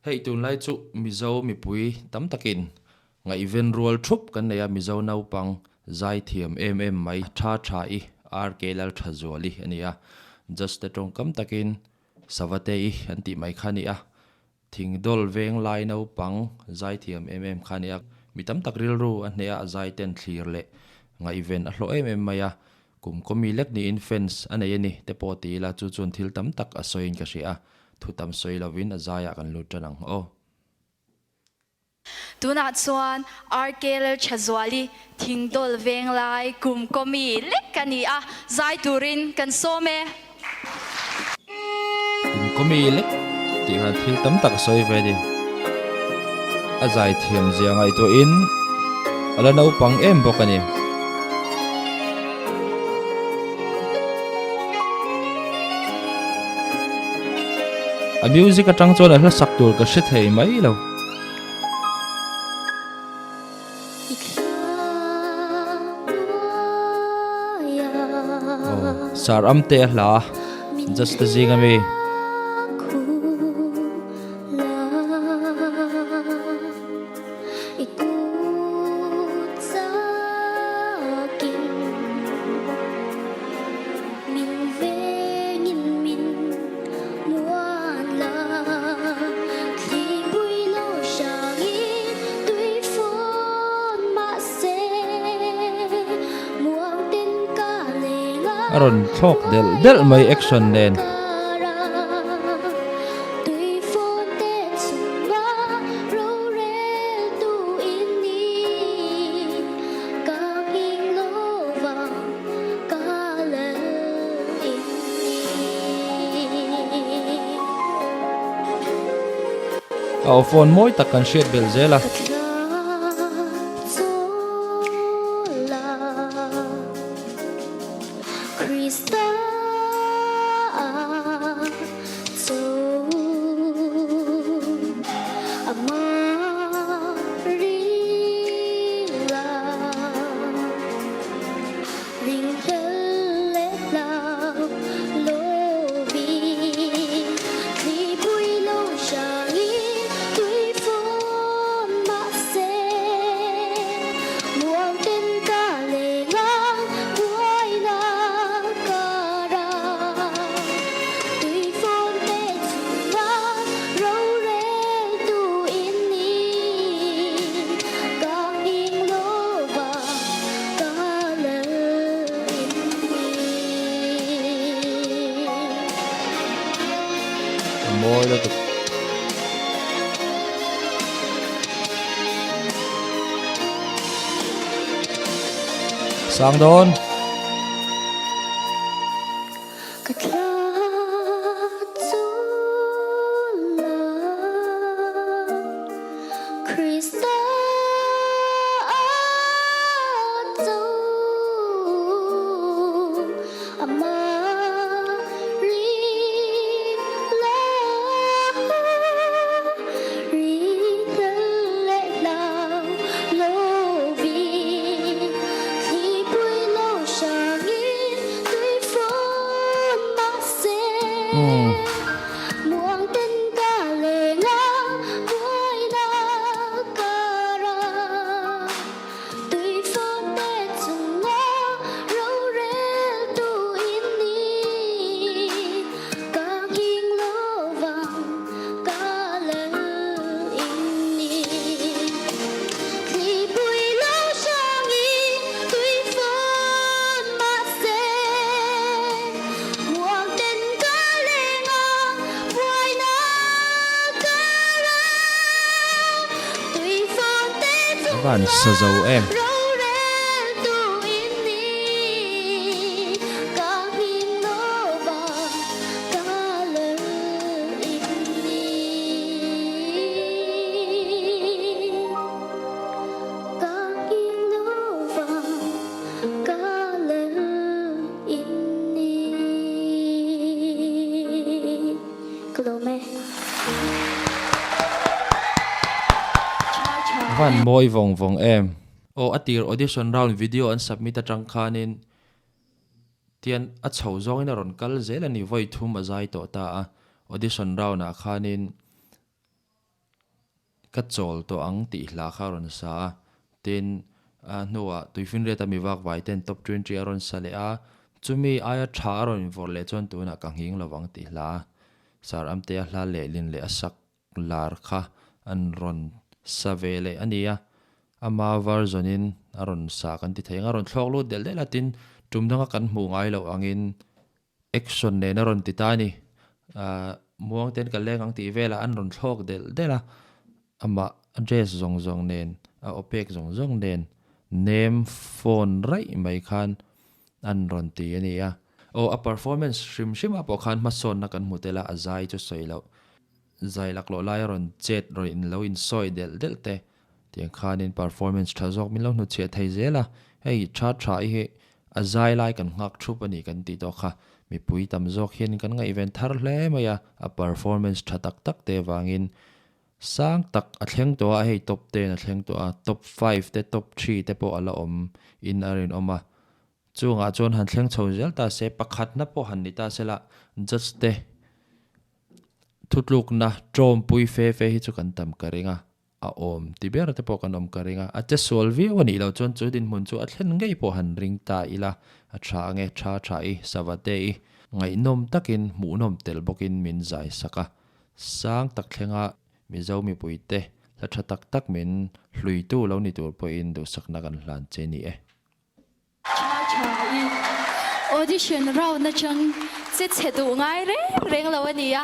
Hei tun lai chu mizo mi pui tam takin nga event roll thup kan neya mizo nau pang zai thiam mai tha I RK Lalthazuali ania just the tong kam takin Savate-i anti mai khania thing dol veng lai nau pang zai thiam khania mi tam tak ril ru an neya zai ten thlir le nga event a hlo maya kum komi lek ni in fence anei ni te poti la chu chun thil tam tak a soin ka ria thu tam soi lovin a zaya kan lu tanang o tuna chuan RK Lalthazuali thingdol veng lai kum komi lek kani a zai turin kan some kum komi lek ti han thil tam tak soi ve di a zai thiam zia ngai to in ala nau pang bokani a music atang chon a hla sak tur ka hre thei mai lo sar amte hla just the zingami aron thlâwk delh mai action nen au phone moi takan shet bel zela moi lutuk sang don bạn sờ dầu em van moi vòng vòng em o atir audition round video an submit atang khanin tian a chho zong in ron kal zel ani voi thum a zai to ta a audition round a khanin ka chol to ang ti hla kha ron sa tin nuwa tuifin re ta mi wak vai ten top 20 aron sale a chumi aya tha ron vor le chon tu na kang hing lawang ti hla sar am te hla le lin le asak lar kha an ron savele ania ama versionin aron sa kan ti thainga ron thlok lu del del atin tumdanga kan hmu ngai lo angin action ne na ron ti ta ni muang ten ka lengang ti vela an ron thlok del dela ama address zong zong nen opek zong zong nen name phone rai mai khan an ron ti ania a performance shim apo khan ma son na kan mutela azai chu soilo zai lak lo lai ron chet ro in lo in soi del del te tiang khan in performance thazok min lo nu che thai zela hei tha he azai lai kan ngak thu pani kan ti to kha mi pui tam zok hian kan nga event thar hle maya a performance tha tak tak te wangin sang tak a thleng to a hei top 10 a thleng to a top 5 te top 3 te po ala om in arin oma chunga chon han thleng chho zel ta se pakhat na po han ni ta sela just te thutluk na trom pui fe hi chu kan tam karinga a om tiber te po kan om karinga a che solvi wani lo chon chu din mun chu a thlen ngei po han ring ta ila a tha nge tha I Savate-i ngai nom takin mu nom tel bokin min zai saka sang tak thlenga mi zo mi puite la tha tak tak min hlui tu lo ni tur po in du sakna kan hlan che ni audition round na chang che che du ngai reng reng lo ania